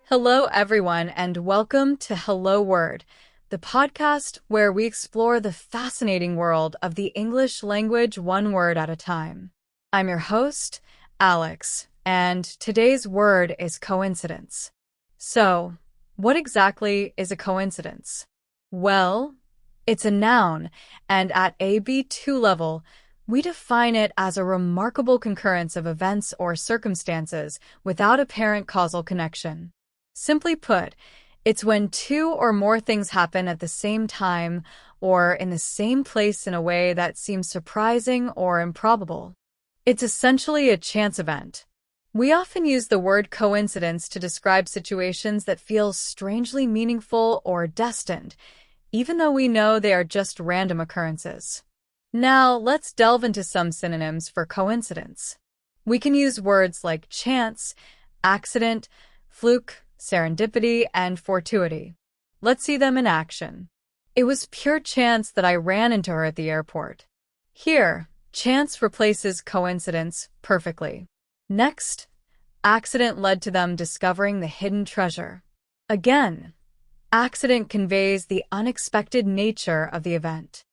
Hello, everyone, and welcome to Hello Word, the podcast where we explore the fascinating world of the English language one word at a time. I'm your host, Alex, and today's word is coincidence. So, what exactly is a coincidence? Well, it's a noun, and at a B2 level, we define it as a remarkable concurrence of events or circumstances without apparent causal connection. Simply put, it's when two or more things happen at the same time or in the same place in a way that seems surprising or improbable. It's essentially a chance event. We often use the word coincidence to describe situations that feel strangely meaningful or destined, even though we know they are just random occurrences. Now, let's delve into some synonyms for coincidence. We can use words like chance, accident, fluke, serendipity, and fortuity. Let's see them in action. It was pure chance that I ran into her at the airport. Here, chance replaces coincidence perfectly. Next, accident led to them discovering the hidden treasure. Again, accident conveys the unexpected nature of the event.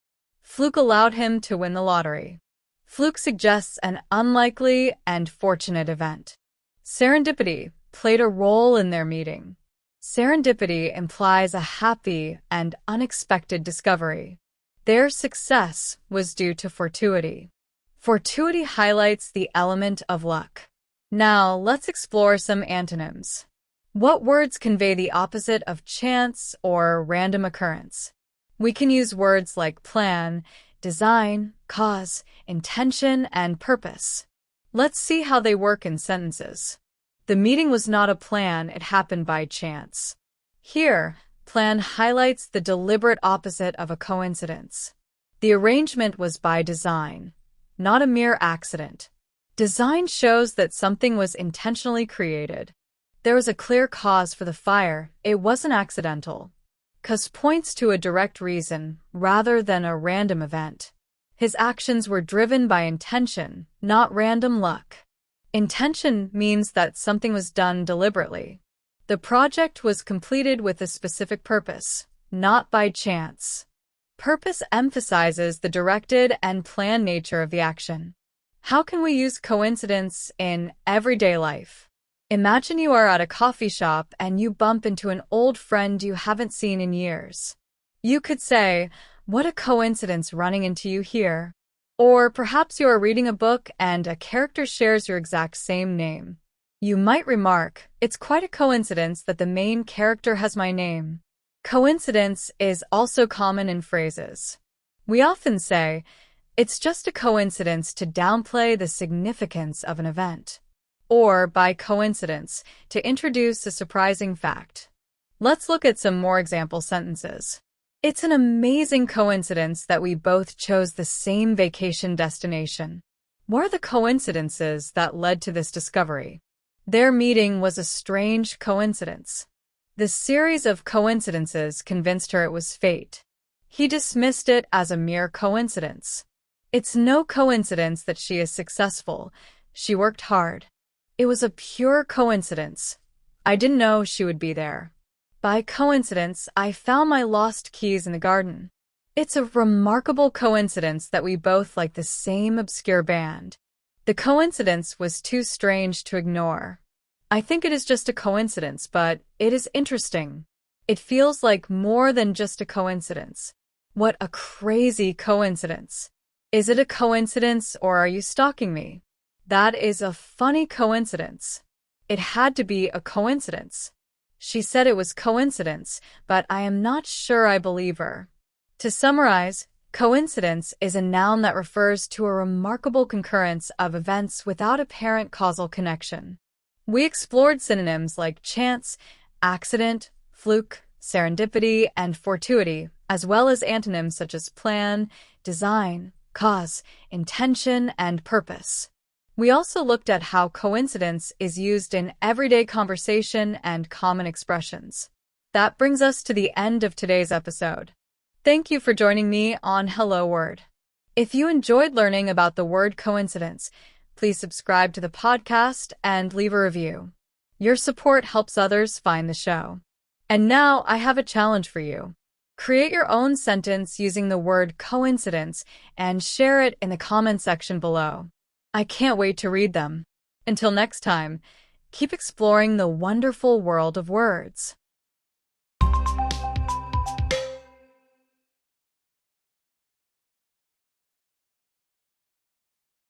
Fluke allowed him to win the lottery. Fluke suggests an unlikely and fortunate event. Serendipity played a role in their meeting. Serendipity implies a happy and unexpected discovery. Their success was due to fortuity. Fortuity highlights the element of luck. Now, let's explore some antonyms. What words convey the opposite of chance or random occurrence? We can use words like plan, design, cause, intention, and purpose. Let's see how they work in sentences. The meeting was not a plan, it happened by chance. Here, plan highlights the deliberate opposite of a coincidence. The arrangement was by design, not a mere accident. Design shows that something was intentionally created. There was a clear cause for the fire, it wasn't accidental. Cause points to a direct reason rather than a random event. His actions were driven by intention, not random luck. Intention means that something was done deliberately. The project was completed with a specific purpose, not by chance. Purpose emphasizes the directed and planned nature of the action. How can we use coincidence in everyday life? Imagine you are at a coffee shop and you bump into an old friend you haven't seen in years. You could say, "What a coincidence running into you here." Or perhaps you are reading a book and a character shares your exact same name. You might remark, "It's quite a coincidence that the main character has my name." Coincidence is also common in phrases. We often say, "It's just a coincidence," to downplay the significance of an event. Or, by coincidence, to introduce a surprising fact. Let's look at some more example sentences. It's an amazing coincidence that we both chose the same vacation destination. What are the coincidences that led to this discovery? Their meeting was a strange coincidence. The series of coincidences convinced her it was fate. He dismissed it as a mere coincidence. It's no coincidence that she is successful. She worked hard. It was a pure coincidence. I didn't know she would be there. By coincidence, I found my lost keys in the garden. It's a remarkable coincidence that we both like the same obscure band. The coincidence was too strange to ignore. I think it is just a coincidence, but it is interesting. It feels like more than just a coincidence. What a crazy coincidence. Is it a coincidence or are you stalking me? That is a funny coincidence. It had to be a coincidence. She said it was coincidence, but I am not sure I believe her. To summarize, coincidence is a noun that refers to a remarkable concurrence of events without apparent causal connection. We explored synonyms like chance, accident, fluke, serendipity, and fortuity, as well as antonyms such as plan, design, cause, intention, and purpose. We also looked at how coincidence is used in everyday conversation and common expressions. That brings us to the end of today's episode. Thank you for joining me on Hello Word. If you enjoyed learning about the word coincidence, please subscribe to the podcast and leave a review. Your support helps others find the show. And now I have a challenge for you. Create your own sentence using the word coincidence and share it in the comment section below. I can't wait to read them. Until next time, keep exploring the wonderful world of words.